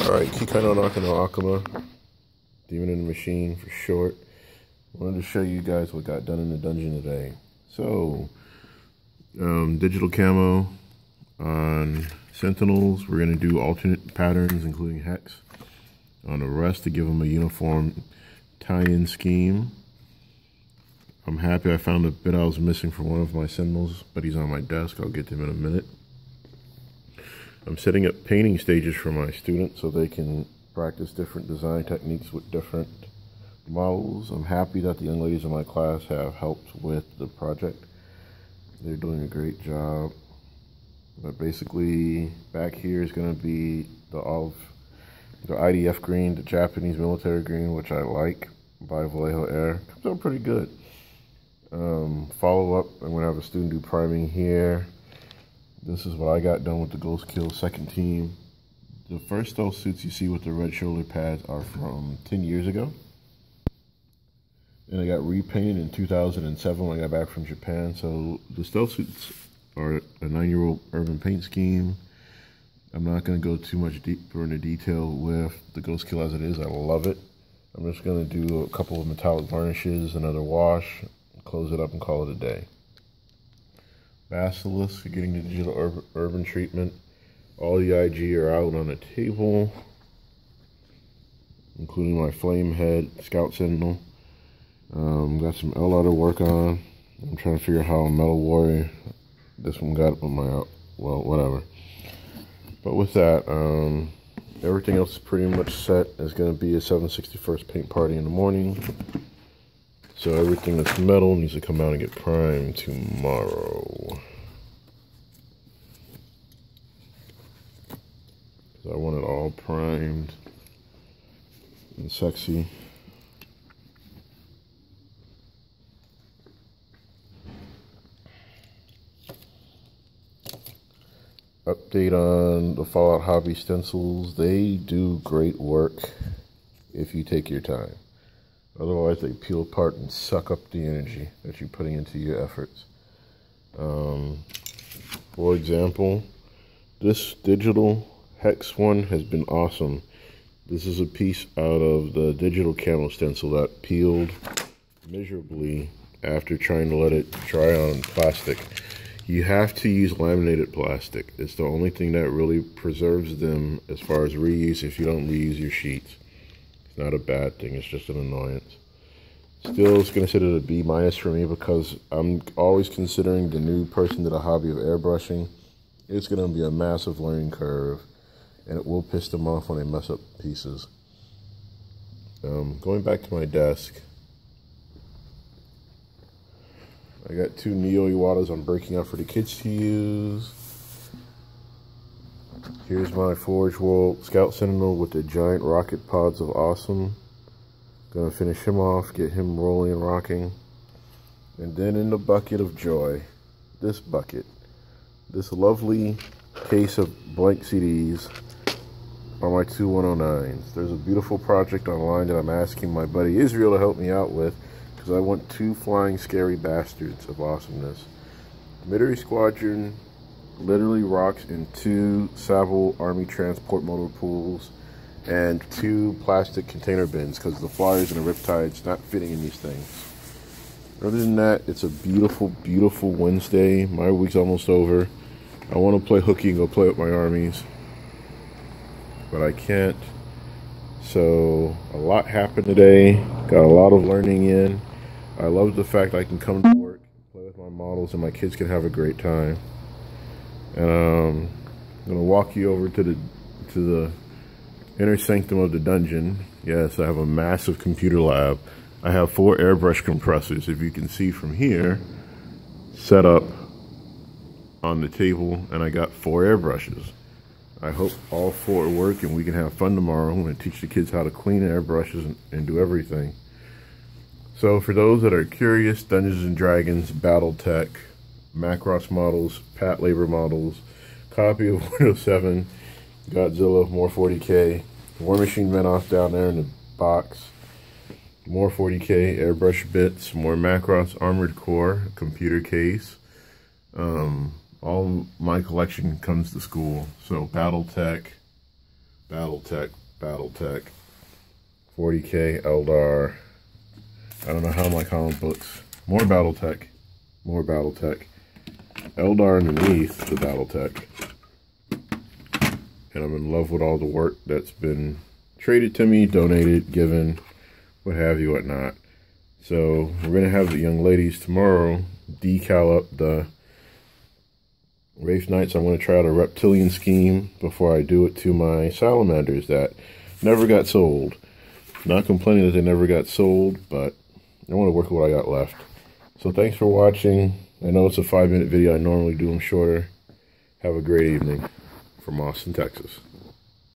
Alright, Kikai no Naka no Akuma, Demon in the Machine for short. I wanted to show you guys what got done in the dungeon today. So, digital camo on Sentinels. We're going to do alternate patterns, including Hex, on the rest to give them a uniform tie-in scheme. I'm happy I found a bit I was missing for one of my Sentinels, but he's on my desk. I'll get to him in a minute. I'm setting up painting stages for my students so they can practice different design techniques with different models. I'm happy that the young ladies in my class have helped with the project. They're doing a great job. But basically, back here is going to be the IDF green, the Japanese military green, which I like, by Vallejo Air. Comes out pretty good. Follow up, I'm going to have a student do priming here. This is what I got done with the Ghostkills second team. The first stealth suits you see with the red shoulder pads are from 10 years ago. And I got repainted in 2007 when I got back from Japan. So the stealth suits are a 9-year-old urban paint scheme. I'm not going to go too much deeper into detail with the Ghostkill as it is. I love it. I'm just going to do a couple of metallic varnishes, another wash, close it up and call it a day. Basilisk, getting the digital urban treatment. All the IG are out on the table, including my flame head, Scout Sentinel. Got some L to work on. I'm trying to figure out how a Metal Warrior, this one got up on my, well, whatever. But with that, everything else is pretty much set. It's going to be a 761st paint party in the morning. So everything that's metal needs to come out and get primed tomorrow. I want it all primed and sexy. Update on the Fallout Hobby stencils. They do great work if you take your time. Otherwise, they peel apart and suck up the energy that you're putting into your efforts. For example, this digital Hex one has been awesome. This is a piece out of the digital camo stencil that peeled miserably after trying to let it dry on plastic. You have to use laminated plastic. It's the only thing that really preserves them as far as reuse if you don't reuse your sheets. It's not a bad thing, it's just an annoyance. Still, it's going to sit at a B- for me because I'm always considering the new person to the hobby of airbrushing. It's going to be a massive learning curve, and it will piss them off when they mess up pieces. Going back to my desk, I got 2 Neo Iwatas I'm breaking up for the kids to use. Here's my Forge World Scout Sentinel with the giant rocket pods of awesome. Gonna finish him off, get him rolling and rocking. And then in the bucket of joy, this bucket, this lovely case of blank CDs are my 2 109s. There's a beautiful project online that I'm asking my buddy Israel to help me out with because I want 2 flying scary bastards of awesomeness. Military Squadron literally rocks in 2 Savile Army transport motor pools and 2 plastic container bins because the flyers and the riptides not fitting in these things. Other than that, it's a beautiful, beautiful Wednesday. My week's almost over. I want to play hooky and go play with my armies, but I can't. So a lot happened today. Got a lot of learning in. I love the fact I can come to work, play with my models, and my kids can have a great time. And I'm gonna walk you over to the inner sanctum of the dungeon. Yes, I have a massive computer lab. I have 4 airbrush compressors, if you can see from here, set up on the table, and I got 4 airbrushes. I hope all 4 work and we can have fun tomorrow. I'm going to teach the kids how to clean airbrushes and do everything. So for those that are curious, Dungeons & Dragons, Battletech, Macross models, Patlabor models, copy of Windows 7, Godzilla, more 40K, War Machine Menoth down there in the box, more 40K, airbrush bits, more Macross Armored Core, computer case. All my collection comes to school. So Battletech, Battletech, 40K Eldar. I don't know how my comic books. More Battletech. Eldar underneath the Battletech. And I'm in love with all the work that's been traded to me, donated, given, what have you, whatnot. So we're going to have the young ladies tomorrow decal up the Wraith Knights. I'm going to try out a reptilian scheme before I do it to my salamanders that never got sold. Not complaining that they never got sold, but I want to work with what I got left. So thanks for watching. I know it's a 5-minute video. I normally do them shorter. Have a great evening from Austin, Texas.